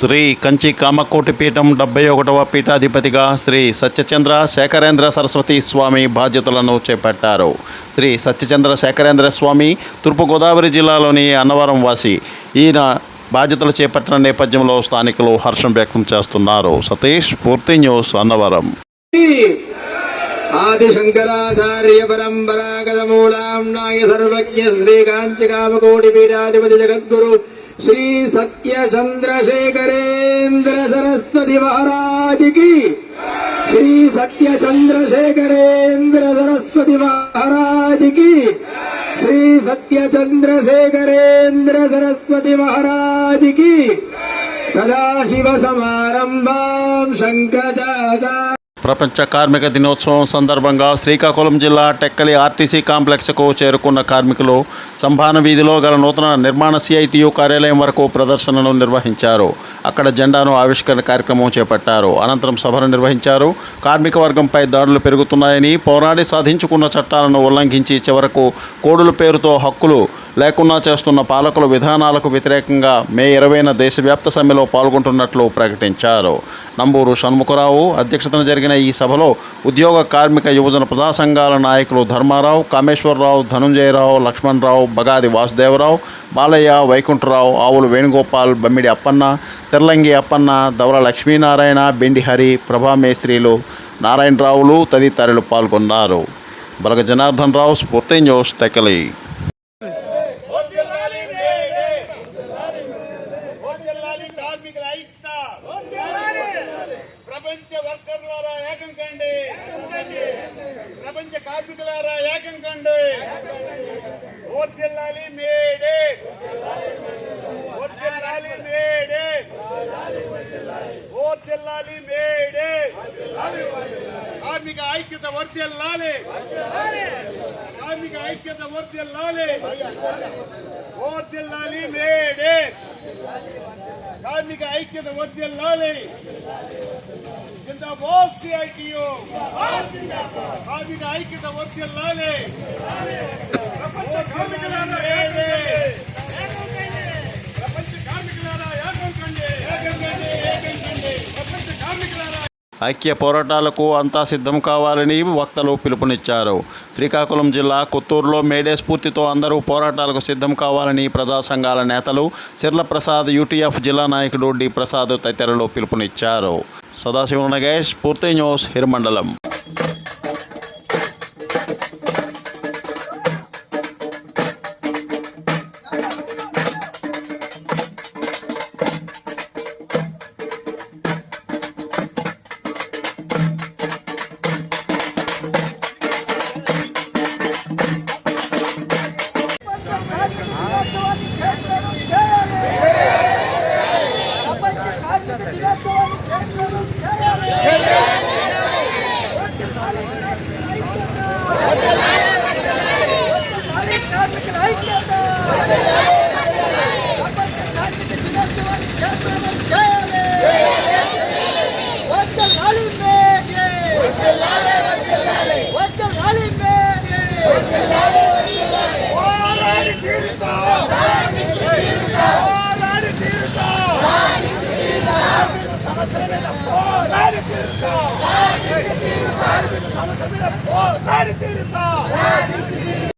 శ్రీ కంచి కామకోటి పీఠం 71వ పీఠాధిపతిగా శ్రీ సత్యచంద్ర శేఖరేంద్ర సరస్వతి స్వామి బాధ్యతలను చేపట్టారు. శ్రీ సత్యచంద్ర శేఖరేంద్ర స్వామి తూర్పుగోదావరి జిల్లాలోని అన్నవరం వాసి. ఈయన బాధ్యతలు చేపట్టిన నేపథ్యంలో స్థానికులు హర్షం వ్యక్తం చేస్తున్నారు. సతీష్, పూర్తి న్యూస్, అన్నవరం. ఆదిశంకరాచార్య పరంపరాగత మూలాం నాయ సర్వజ్ఞ శ్రీ కాంచి కామకోటి పీఠాధిపతి జగద్గురు श्री सत्य चंद्रशेखरेंद्र सरस्वती महाराज की, श्री सत्य चंद्रशेखरेंद्र सरस्वती महाराज की, श्री सत्य चंद्रशेखरेंद्र सरस्वती महाराज की, सदाशिव समारंभां शंकराचार्य. ప్రపంచ కార్మిక దినోత్సవం సందర్భంగా శ్రీకాకుళం జిల్లా టెక్కలి ఆర్టీసీ కాంప్లెక్స్కు చేరుకున్న కార్మికులు సంభాన వీధిలో గల నూతన నిర్మాణ సిఐటియు కార్యాలయం వరకు ప్రదర్శనను నిర్వహించారు. అక్కడ జెండాను ఆవిష్కరణ కార్యక్రమం చేపట్టారు. అనంతరం సభను నిర్వహించారు. కార్మిక వర్గంపై దాడులు పెరుగుతున్నాయని, పోరాడి సాధించుకున్న చట్టాలను ఉల్లంఘించి చివరకు కోడుల పేరుతో హక్కులు లేకుండా చేస్తున్న పాలకుల విధానాలకు వ్యతిరేకంగా మే 20న దేశవ్యాప్త సమ్మెలో పాల్గొంటున్నట్లు ప్రకటించారు. నంబూరు షణ్ముఖరావు అధ్యక్షతన జరిగిన ఈ సభలో ఉద్యోగ, కార్మిక, యువజన ప్రజా సంఘాల నాయకులు ధర్మారావు, కామేశ్వరరావు, ధనుంజయరావు, లక్ష్మణరావు, బగాది వాసుదేవరావు, బాలయ్య, వైకుంఠరావు, ఆవులు వేణుగోపాల్, బమ్మిడి అప్పన్న, తెర్లంగి అప్పన్న, దవల లక్ష్మీనారాయణ, బెండి హరి, ప్రభా మేస్త్రీలు, నారాయణరావులు తదితరులు పాల్గొన్నారు. బలగ జనార్దన్ రావు, స్ఫూర్తి న్యూస్, టెక్కలి. ప్రపంచ వర్కర్లారా ఏకం కండి, ప్రపంచ కార్మికులారా ఏకం కండి. వర్ధిల్లాలి మేడే, వర్ధిల్లాలి మేడే, వర్ధిల్లాలి మేడే. కార్మిక ఐక్యత వర్ధిల్లాలి, కార్మిక ఐక్యత వర్ధిల్లాలి, వర్ధిల్లాలి మేడే. కార్మిక ఐక్యత వర్ధిల్లాలి. జిందాబాద్ సిఐటియు, కార్మిక ఐక్యత వర్ధిల్లాలి. ప్రపంచ కార్మికులారా ఏకం కండి, ఏకం కండి, ఏకం కండి. ప్రపంచ కార్మికులారా ఐక్య పోరాటాలకు అంతా సిద్ధం కావాలని వక్తలు పిలుపునిచ్చారు. శ్రీకాకుళం జిల్లా కొత్తూరులో మేడే స్ఫూర్తితో అందరూ పోరాటాలకు సిద్ధం కావాలని ప్రజా సంఘాల నేతలు సిర్ల ప్రసాద్, యూటీఎఫ్ జిల్లా నాయకుడు డి ప్రసాద్ తదితరులు పిలుపునిచ్చారు. సదాశివ నగేష్, పూర్తి న్యూస్, హిరమండలం. సమస్య మీద